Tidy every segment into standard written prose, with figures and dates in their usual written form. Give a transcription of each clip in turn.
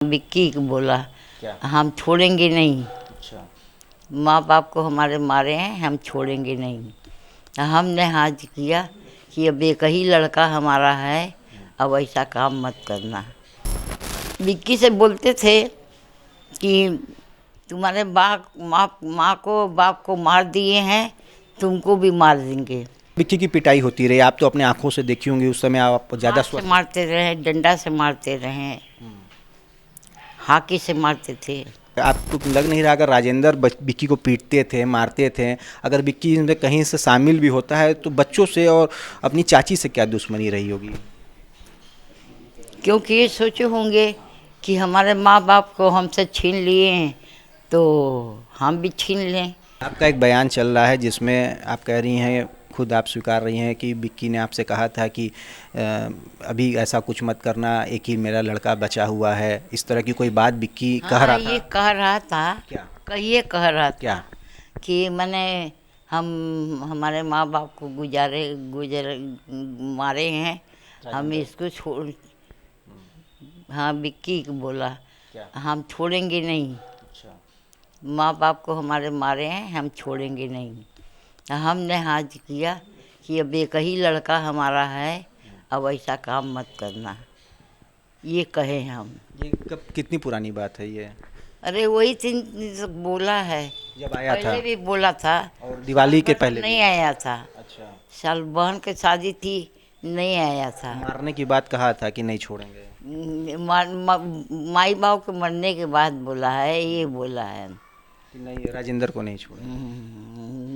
विक्की को बोला क्या? हम छोड़ेंगे नहीं। अच्छा। माँ बाप को हमारे मारे हैं, हम छोड़ेंगे नहीं। हमने हाथ किया कि अब एक ही लड़का हमारा है, अब ऐसा काम मत करना। विक्की से बोलते थे कि तुम्हारे माँ को बाप को मार दिए हैं, तुमको भी मार देंगे। विक्की की पिटाई होती रही, आप तो अपने आंखों से देखी होंगी, उस समय आप ज़्यादा हाथ से मारते रहे, डंडा से मारते रहे, हाकी से मारते थे। आपको लग नहीं रहा अगर राजेंद्र विक्की को पीटते थे, मारते थे, अगर विक्की इनमें कहीं से शामिल भी होता है तो बच्चों से और अपनी चाची से क्या दुश्मनी रही होगी? क्योंकि ये सोचे होंगे कि हमारे माँ बाप को हमसे छीन लिए हैं तो हम भी छीन लें। आपका एक बयान चल रहा है जिसमें आप कह रही हैं, खुद आप स्वीकार रही हैं कि विक्की ने आपसे कहा था कि अभी ऐसा कुछ मत करना, एक ही मेरा लड़का बचा हुआ है, इस तरह की कोई बात विक्की कह रहा था? ये कह रहा था। क्या? कहिए कह रहा क्या? था कि मैंने हम हमारे माँ बाप को गुजर मारे हैं, हम इसको छोड़। हाँ, विक्की को बोला क्या? हम छोड़ेंगे नहीं। अच्छा। माँ बाप को हमारे मारे हैं, हम छोड़ेंगे नहीं। हमने हाथ किया कि अब एक ही लड़का हमारा है, अब ऐसा काम मत करना, ये कहे हम। ये कब, कितनी पुरानी बात है ये? अरे वही दिन बोला है, जब आया था? पहले भी बोला था। और दिवाली के साल भर पहले नहीं भी? आया था। अच्छा। साल बहन की शादी थी, नहीं आया था। मारने की बात कहा था कि नहीं छोड़ेंगे? माई बाप के मरने के बाद बोला है, ये बोला है कि नहीं, राजेंद्र को नहीं छोड़ेंगे।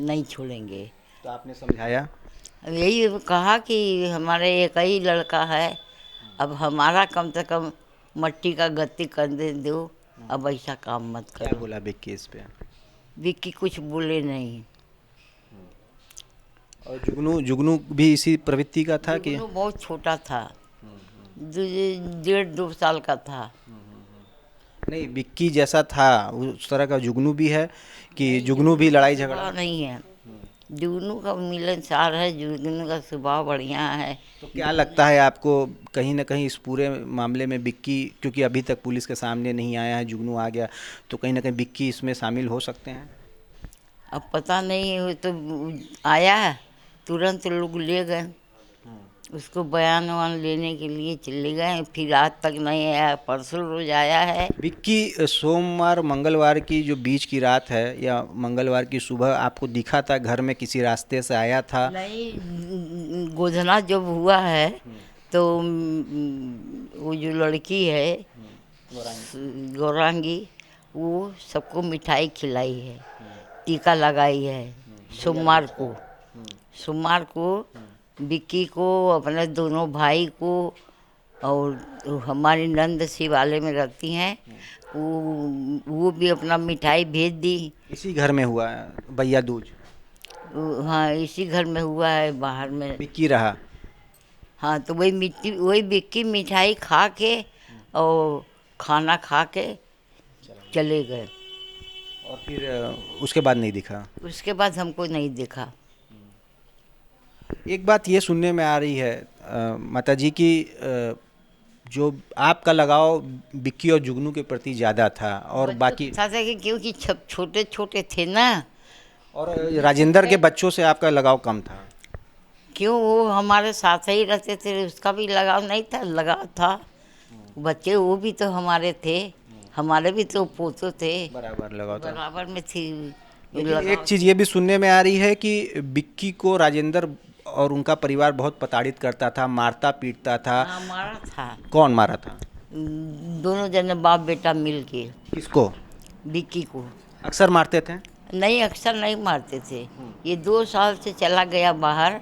नहीं छोड़ेंगे। तो आपने समझाया? यही कहा कि हमारे एक ही लड़का है, अब हमारा कम से कम मट्टी का गति कर दे दो, अब ऐसा काम मत क्या करो। बोला विक्की इस पे? विक्की कुछ बोले नहीं। और जुगनू जुगनू भी इसी प्रवृत्ति का था कि? जुगनू बहुत छोटा था, 1.5-2 साल का था। नहीं, विक्की जैसा था उस तरह का जुगनू भी है कि जुगनू भी लड़ाई झगड़ा? स्वभाव नहीं है, जुगनू का मिलनसार है, जुगनू का स्वभाव बढ़िया है। तो क्या लगता है आपको, कहीं ना कहीं इस पूरे मामले में विक्की, क्योंकि अभी तक पुलिस के सामने नहीं आया है, जुगनू आ गया, तो कहीं ना कहीं विक्की इसमें शामिल हो सकते हैं? अब पता नहीं, वो तो आया है, तुरंत लोग ले गए उसको, बयान वान लेने के लिए चले गए, फिर आज तक नहीं आया। परसों रोज आया है। विक्की सोमवार मंगलवार की जो बीच की रात है या मंगलवार की सुबह आपको दिखा था घर में, किसी रास्ते से आया था? नहीं, गोधना जब हुआ है तो वो जो लड़की है गौरांगी, वो सबको मिठाई खिलाई है, टीका लगाई है। सोमवार को विक्की को, अपने दोनों भाई को, और हमारी नंद शिवालय में रहती हैं, वो भी अपना मिठाई भेज दी। इसी घर में हुआ है भैया दूज? हाँ, इसी घर में हुआ है, बाहर में। विक्की रहा? हाँ, तो वही विक्की मिठाई खा के और खाना खा के चले गए। और फिर उसके बाद नहीं दिखा? उसके बाद हमको नहीं देखा। एक बात ये सुनने में आ रही है माता जी की, जो आपका लगाव विक्की और जुगनू के प्रति ज़्यादा था और बाकी था कि क्योंकि छोटे छोटे थे ना, और राजेंद्र के बच्चों से आपका लगाव कम था? क्यों, वो हमारे साथ ही रहते थे, उसका भी लगाव नहीं था? लगाव था। बच्चे वो भी तो हमारे थे, हमारे भी तो पोते थे, बराबर लगाव था। बराबर में थी। लेकिन एक चीज़ ये भी सुनने में आ रही है कि विक्की को राजेंद्र और उनका परिवार बहुत प्रताड़ित करता था, मारता पीटता था। हाँ, मारा था। कौन मारा था? दोनों जने बाप बेटा मिल के किसको? विक्की को। अक्सर मारते थे? नहीं, अक्सर नहीं मारते थे। ये 2 साल से चला गया बाहर,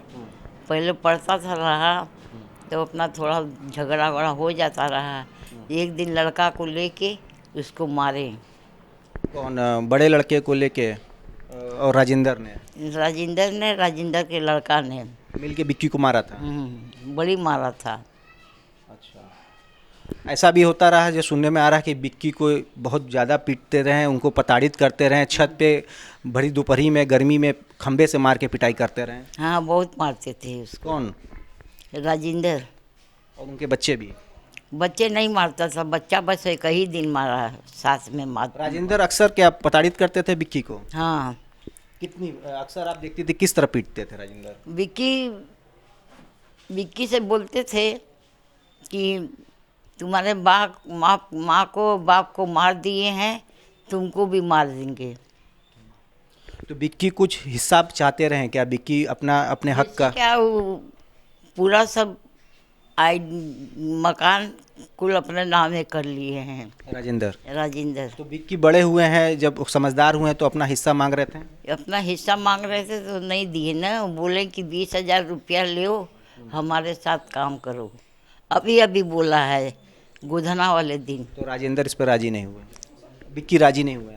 पहले पढ़ता था रहा, तो अपना थोड़ा झगड़ा वगड़ा हो जाता रहा। एक दिन लड़का को लेके उसको मारे। कौन, बड़े लड़के को लेके? और राजेंद्र ने? राजेंद्र के लड़का ने मिल के विक्की को मारा था? बड़ी मारा था। अच्छा। ऐसा भी होता रहा जो सुनने में आ रहा है कि विक्की को बहुत ज़्यादा पीटते रहे, उनको प्रताड़ित करते रहे, छत पे भरी दोपहरी में गर्मी में खंबे से मार के पिटाई करते रहे? हाँ, बहुत मारते थे उसको। कौन? राजेंद्र और उनके बच्चे भी? बच्चे नहीं मारता था, बच्चा बस एक ही दिन मारा, साथ में मार। राजेंद्र अक्सर क्या प्रताड़ित करते थे विक्की को? हाँ, कितनी अक्सर आप देखती थी किस तरह पीटते थे राजेंद्र? विक्की से बोलते थे कि तुम्हारे माँ को बाप को मार दिए हैं, तुमको भी मार देंगे। तो विक्की कुछ हिसाब चाहते रहे क्या? विक्की अपने हक का क्या वो पूरा सब मकान कुल अपने नाम में कर लिए हैं राजेंद्र। तो विक्की बड़े हुए हैं, जब समझदार हुए हैं तो अपना हिस्सा मांग रहे थे। अपना हिस्सा मांग रहे थे तो नहीं दिए ना, बोले कि 20,000 रुपया लो, हमारे साथ काम करो। अभी बोला है गोधना वाले दिन। तो राजेंद्र इस पर राजी नहीं हुए, विक्की राजी नहीं हुआ।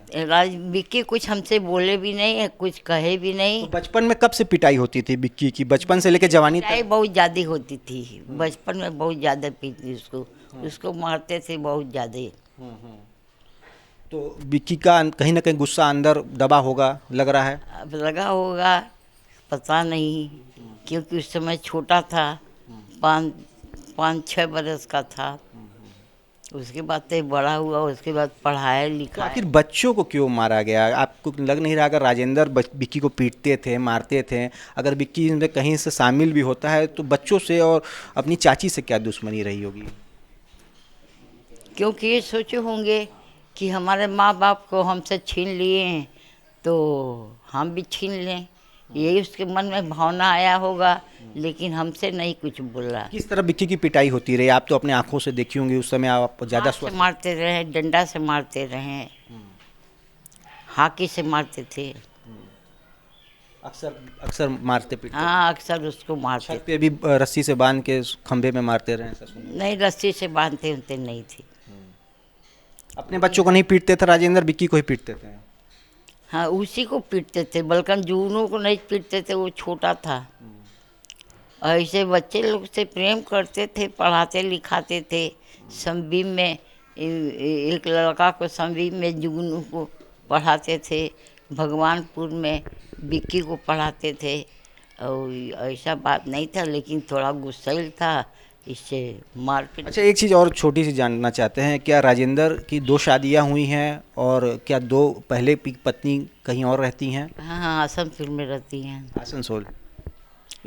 विक्की कुछ हमसे बोले भी नहीं है, कुछ कहे भी नहीं। तो बचपन में कब से पिटाई होती थी विक्की की, बचपन से लेकर जवानी पिटाई तक? बहुत ज़्यादा होती थी बचपन में, बहुत ज़्यादा पीती उसको मारते थे बहुत ज़्यादा। तो विक्की का कहीं ना कहीं गुस्सा अंदर दबा होगा, लग रहा है। अब लगा होगा, पता नहीं, क्योंकि उस समय छोटा था, 5-6 बरस का था। उसके बाद तो बड़ा हुआ, उसके बाद पढ़ाया तो लिखा। आखिर बच्चों को क्यों मारा गया? आपको लग नहीं रहा अगर राजेंद्र विक्की को पीटते थे, मारते थे, अगर विक्की इनमें कहीं से शामिल भी होता है तो बच्चों से और अपनी चाची से क्या दुश्मनी रही होगी? क्योंकि ये सोचे होंगे कि हमारे माँ बाप को हमसे छीन लिए हैं तो हम भी छीन लें, यही उसके मन में भावना आया होगा, लेकिन हमसे नहीं कुछ बोला। किस तरह विक्की की पिटाई होती रही? आप तो अपने आंखों से देखी होंगी, उस समय आप ज़्यादा हाथ से मारते रहे, डंडा से मारते रहे, हाकी से मारते थे। अक्सर मारते पीटते? हाँ, अक्सर उसको मारते छत पे भी रस्सी से बांध के खंभे में मारते रहे, ऐसा सुना? नहीं, रस्सी से बांधते होते नहीं थे। अपने बच्चों को नहीं पीटते थे राजेंद्र, विक्की को ही पीटते थे? हाँ, उसी को पीटते थे, बल्कि जूनों को नहीं पीटते थे, वो छोटा था। ऐसे बच्चे लोग से प्रेम करते थे, पढ़ाते लिखाते थे। संबीम में एक लड़का को संबीम में जुगनू को पढ़ाते थे, भगवानपुर में विक्की को पढ़ाते थे। और ऐसा बात नहीं था, लेकिन थोड़ा गुस्सैल था, इससे मारपीट। अच्छा, एक चीज़ और छोटी सी जानना चाहते हैं, क्या राजेंद्र की 2 शादियां हुई हैं और क्या 2 पहले पत्नी कहीं और रहती हैं? हाँ, आसनसोल में रहती हैं। आसनसोल?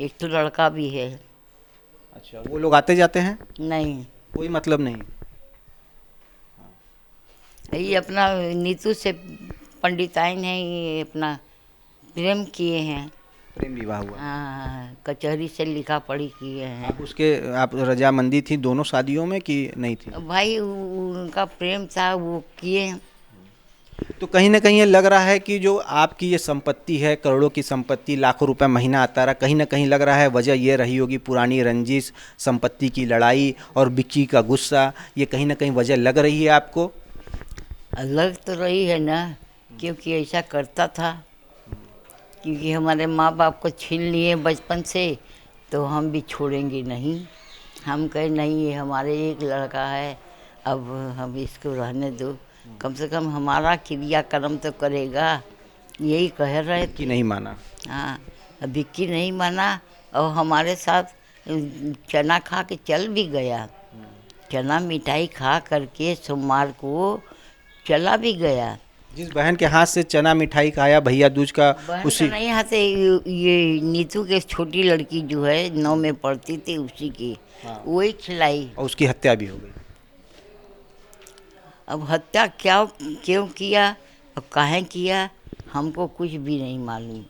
एक तो लड़का भी है। अच्छा, वो लोग आते जाते हैं? नहीं, कोई मतलब नहीं? ये अपना नीतू से पंडिताइन है, ये अपना प्रेम किए हैं। प्रेम विवाह हुआ? हाँ, कचहरी से लिखा पढ़ी किए हैं। आप रजामंदी थी दोनों शादियों में कि नहीं थी? भाई उनका प्रेम था, वो किए हैं। तो कहीं ना कहीं ये लग रहा है कि जो आपकी ये संपत्ति है, करोड़ों की संपत्ति, लाखों रुपए महीना आता रहा, कहीं ना कहीं लग रहा है वजह ये रही होगी पुरानी रंजिश, संपत्ति की लड़ाई और विक्की का गुस्सा, ये कहीं ना कहीं वजह लग रही है आपको? लग तो रही है ना, क्योंकि ऐसा करता था, क्योंकि हमारे माँ बाप को छीन लिए बचपन से, तो हम भी छोड़ेंगे नहीं। हम कहे नहीं, ये हमारे एक लड़का है, अब हम इसको रहने दो, कम से कम हमारा क्रियाक्रम तो करेगा, यही कह रहे थे। कि नहीं माना? हाँ, विक्की नहीं माना और हमारे साथ चना खा के चल भी गया। चना मिठाई खा करके सोमवार को चला भी गया। जिस बहन के हाथ से चना मिठाई खाया भैया दूज का, उसी नहीं हाथ से, ये नीतू के छोटी लड़की जो है 9 में पढ़ती थी, उसी की वही खिलाई। और उसकी हत्या भी हो गई। अब हत्या क्या क्यों किया और काहे किया, हमको कुछ भी नहीं मालूम।